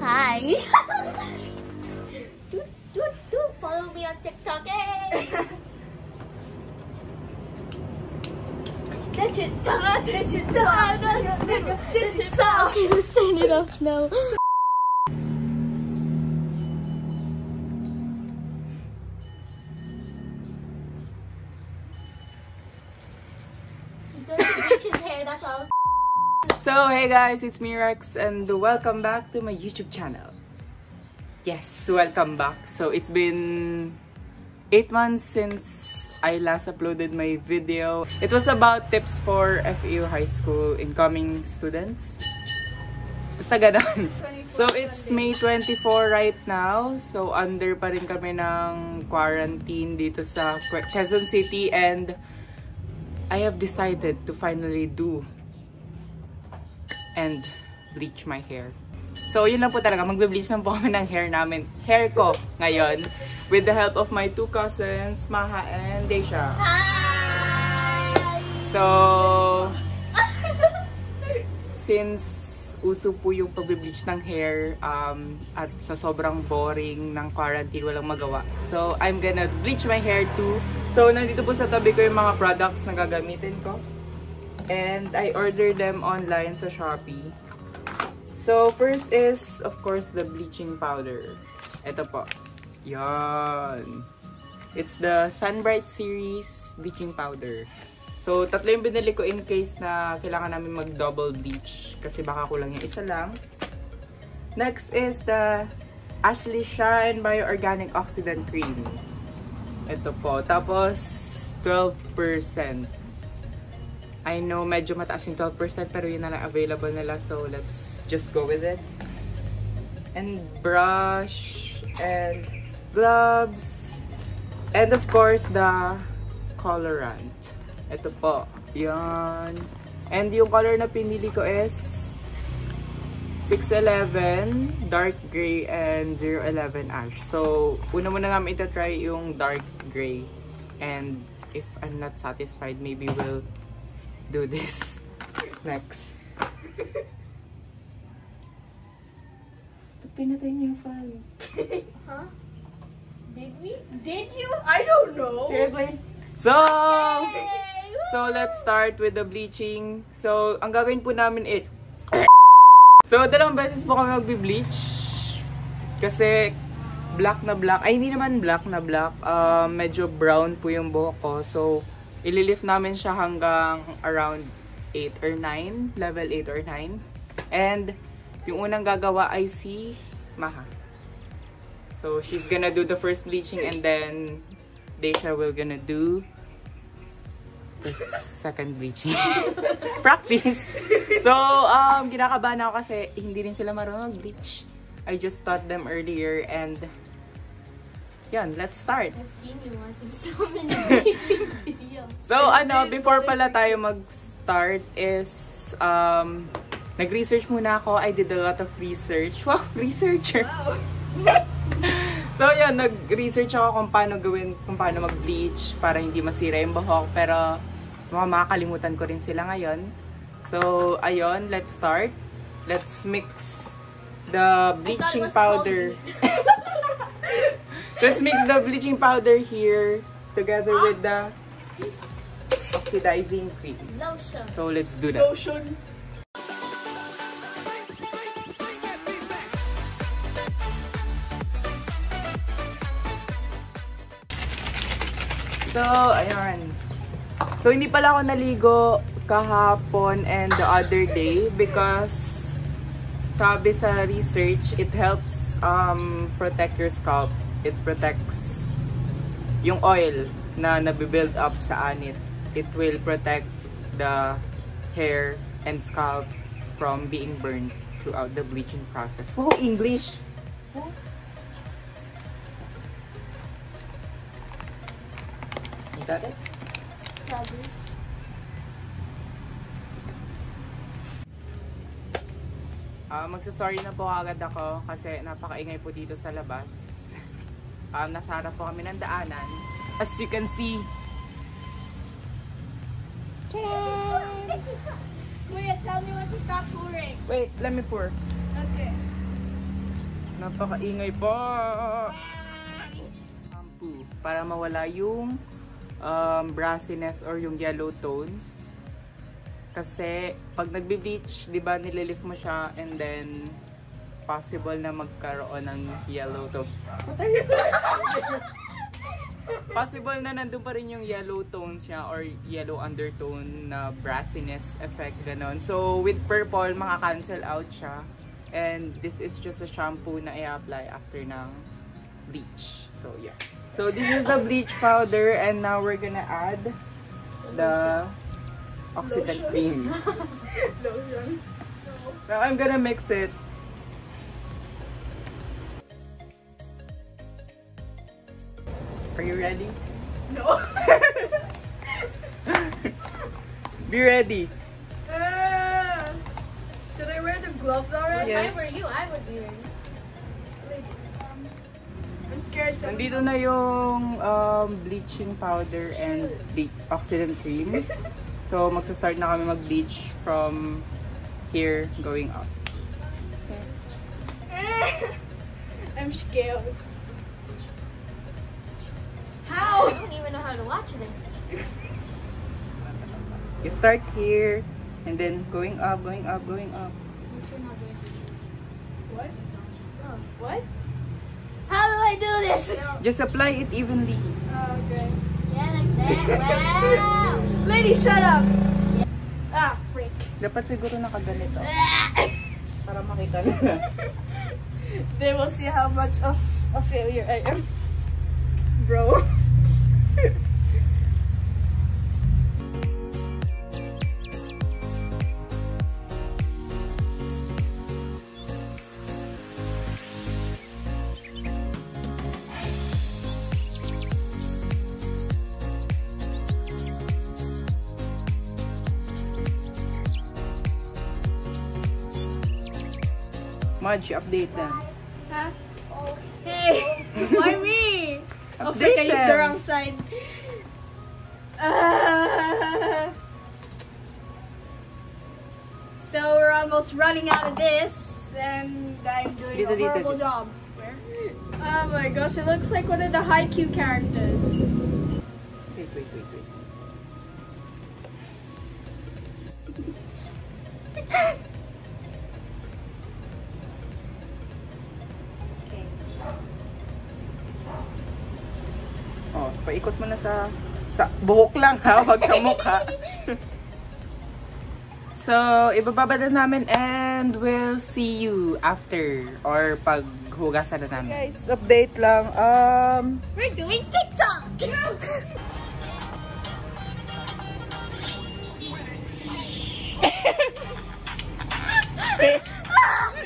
Hi. Follow me on TikTok. Digital. Okay, let's turn it off now. He's going to bleach his hair, that's all. So, hey guys, it's me Rex and welcome back to my YouTube channel. Yes, welcome back. So, it's been 8 months since I last uploaded my video. It was about tips for FEU High School incoming students. Basta ganon. So, it's May 24 right now. So, under pa rin kami ng quarantine dito sa Quezon City and I have decided to finally do and bleach my hair. So, yun lang po talaga. Magbe-bleach lang po kami ng hair ko ngayon. With the help of my two cousins, Maha and Deisha. Hi! So, since uso po yung pagbe-bleach ng hair at sa sobrang boring ng quarantine, walang magawa. So, I'm gonna bleach my hair too. So, nandito po sa tabi ko yung mga products na gagamitin ko. And I ordered them online sa Shopee. So, first is, of course, the bleaching powder. Ito po. Yan. It's the Sunbright series bleaching powder. So, tatlo yung binili ko in case na kailangan namin mag-double bleach. Kasi baka kulang yung isa lang. Next is the Ashley Shine Bio-Organic Oxidant Cream. Ito po. Tapos, 12%. I know medyo mataas yung 12% pero yun na lang available nila, so let's just go with it. And brush and gloves and of course the colorant. Ito po, yan. And yung color na pinili ko is 611 dark gray and 011 ash. So una muna namin ita-try yung dark gray, and if I'm not satisfied, maybe we'll do this next. Pinatay niyo yung fan. Huh? Did we? Did you? I don't know. Seriously? So, let's start with the bleaching. So, ang gagawin po namin is so, dalawang beses po kami magbi-bleach. Kasi black na black. Ay, hindi naman black na black. Medyo brown po yung buhok ko. So, ililift namin siya hanggang around 8 or 9. Level 8 or 9. And yung unang gagawa ay si Maha. So, she's gonna do the first bleaching and then Deisha will gonna do the second bleaching. Practice! So, kinakabahan ako kasi hindi rin sila marunong mag-bleach. I just taught them earlier and yan, let's start. I've seen you watching so many bleaching videos. So, before pala tayo mag-start is, nag-research muna ako. I did a lot of research. Wow, researcher! Wow. So, yun, nag-research ako kung paano mag-bleach para hindi masira yung buhok. Pero, makakalimutan ko rin sila ngayon. So, ayun, let's start. Let's mix the bleaching powder. Let's mix the bleaching powder here together with the oxidizing cream. Lotion. So let's do that. Lotion. So, ayan. So, hindi pala ako naligo kahapon and the other day because sabi sa research, it helps protect your scalp. It protects yung oil na nabibuild up sa anit. It will protect the hair and scalp from being burned throughout the bleaching process. Oh, English! You got it? Probably. Magsasorry na po agad ako kasi napakaingay po dito sa labas. Nasa harap po kami ng daanan. As you can see. Kuya, tell me when to stop pouring. Wait, let me pour. Okay. Napakaingay po. Shampoo. Para mawala yung brassiness or yung yellow tones. Kasi pag nagbe-bleach, di ba nililift mo siya and then possible na magkaroon ng yellow tones. Possible na nandun pa rin yung yellow tones niya or yellow undertone na brassiness effect, ganon. So, with purple, maka-cancel out siya. And this is just a shampoo na i-apply after ng bleach. So, yeah. So, this is the bleach powder and now we're gonna add the Oxidant cream. Lotion. Now, I'm gonna mix it. Are you ready? No. Be ready. Should I wear the gloves already? Yes. If I were you, I would be ready. Wait, I'm scared. Nandito na yung bleaching powder and oxidant cream. So, magsa-start na kami mag-bleach from here going up. I'm scared. How? I don't even know how to watch this. You start here and then going up, going up, going up. What? Oh. What? How do I do this? Just apply it evenly. Oh, okay. Yeah, like that. Wow! Lady, shut up! Ah, freak. Dapat siguro nakaganito. Para makita nila. They will see how much of a failure I am. Bro. Madge, update them. Huh? Hey! Why me? Oh, Update freak, I used the them. wrong side. So we're almost running out of this, and I'm doing a horrible job. Where? Oh my gosh, it looks like one of the Haikyuu characters. Wait. Okay. Oh, paikot mo na sa buhok lang ha, wag sa mukha. So, ibababa na namin and we'll see you after or pag hugasan na namin. Guys, update lang. We're doing TikTok!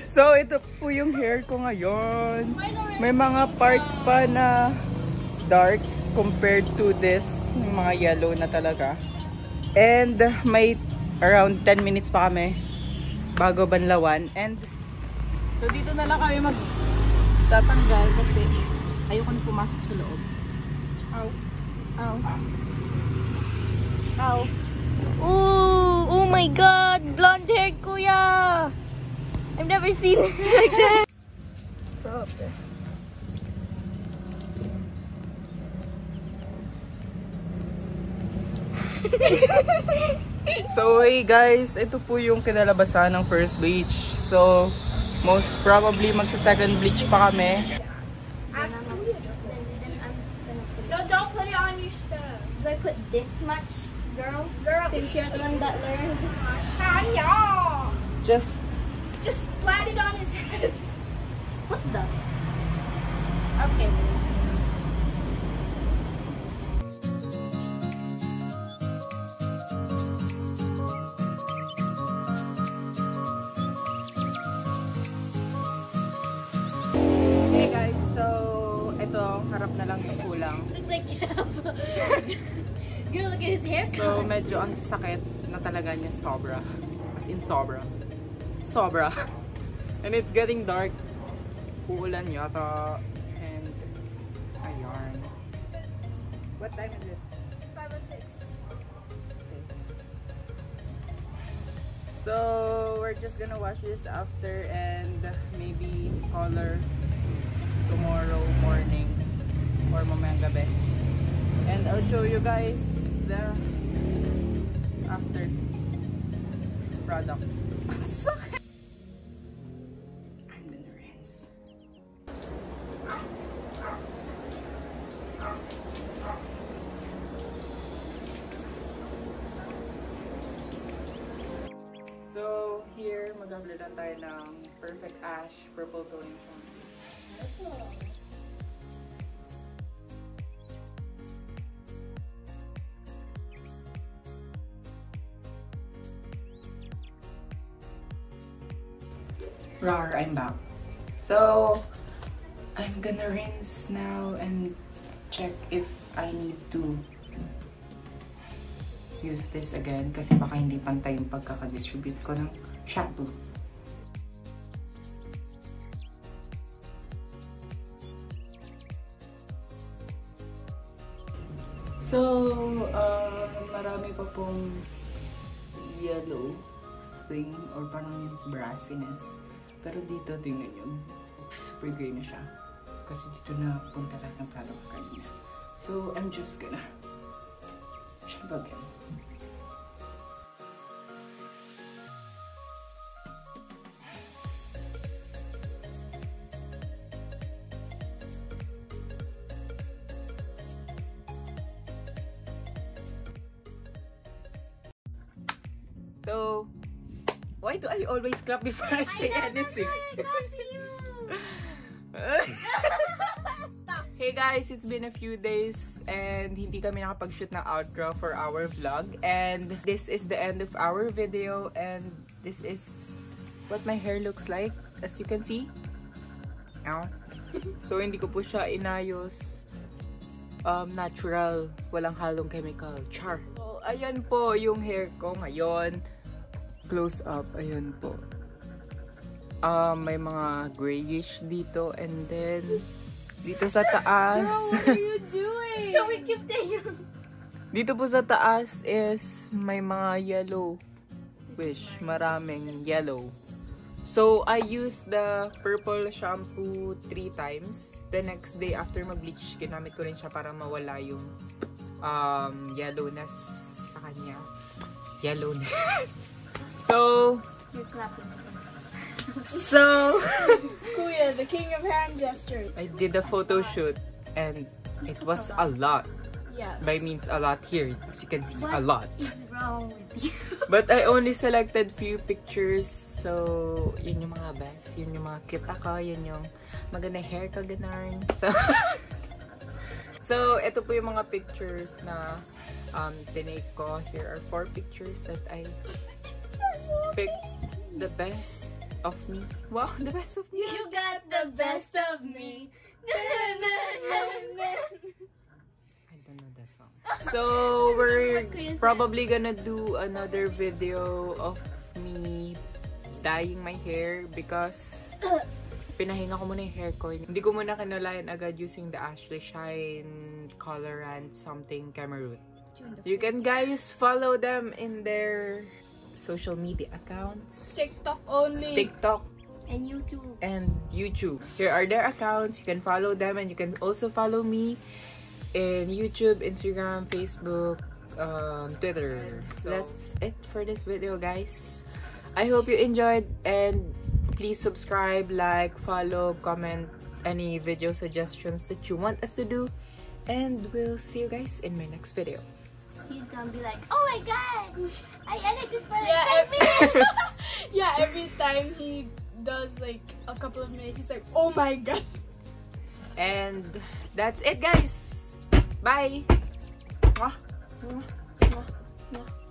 So, ito po yung hair ko ngayon. May mga part pa na dark compared to this, yung mga yellow na talaga. And may around 10 minutes pa kami bago banlawan. And so dito na lang kami magtatanggal kasi ayoko na pumasok sa loob. Ow. Ow. Ow. Ooh, oh my god, blonde hair kuya. I've never seen it like that. Stop. So hey guys, ito po yung kinalabasan ng first bleach. So most probably magsa-second bleach pa kami. No, don't put it on your stuff. Do I put this much, girl? Since you're the one that learned. Shania! Just splat it on his head. What the? Okay. hey guys, so ito harap na lang yung kulang. Looks like girl, look at his haircut. So medyo ang sakit na talaga niya, sobra. As in sobra. Sobra. And it's getting dark. Uulan yata. And ayun. What time is it? 5 or 6. Okay. So we're just gonna wash this after and maybe color tomorrow morning or mamayang gabi. And I'll show you guys the after product. I'm gonna rinse. So, here, mag-apply lang tayo ng Perfect Ash Purple Toning Shampoo. Rar, I'm back. So, I'm gonna rinse now and check if I need to use this again kasi baka hindi pantay yung pagkakadistribute ko ng shampoo. So, marami pa pong yellow thing or parang brassiness. Pero dito, tingnan nyo, super gray na siya. Kasi dito na punta lahat ng products kanina. So, I'm just gonna shampoo again. So, why do I always clap before I say anything? Stop. Hey guys, it's been a few days and hindi kami nakapag-shoot ng outro for our vlog. And this is the end of our video and this is what my hair looks like, as you can see. So, hindi ko po siya inayos. Natural, walang halong chemical. Char. So, ayan po yung hair ko ngayon. Close up, ayun po. May mga grayish dito and then dito sa taas. What are you doing? So we keep taking. Dito po sa taas is may mga yellow. Maraming yellow. So I used the purple shampoo 3 times. The next day after mag-bleach, ginamit ko rin siya para mawala yung yellowness sa kanya. Yellowness. So, You're clapping. So, Kuya, the king of hand gestures. I did a photo shoot and it was a lot. Yes. By means a lot here, as you can see, a lot. What is wrong with you? But I only selected few pictures, so yun yung mga best, yun yung mga kita ko, yun yung maganda hair ko, ganarn. So, ito po yung mga pictures na tinake ko. Here are 4 pictures that I picked the best of me. Wow, the best of me. You got the best of me. I don't know that song. So, we're probably gonna do another video of me dyeing my hair because pinahinga ko muna yung hair ko. Hindi ko muna kinulayan agad using the Ashley Shine Colorant something Cameroon. You can guys follow them in their social media accounts. TikTok only. TikTok And YouTube. and YouTube. Here are their accounts. You can follow them and you can also follow me in YouTube, Instagram, Facebook, Twitter. So that's it for this video, guys. I hope you enjoyed and please subscribe, like, follow, comment any video suggestions that you want us to do, and we'll see you guys in my next video. He's gonna be like, oh my god, I edited for like Yeah, 10 minutes. Yeah, every time he does like a couple of minutes, he's like, oh my god. And that's it, guys. Bye. Mwah. Mwah. Mwah. Mwah.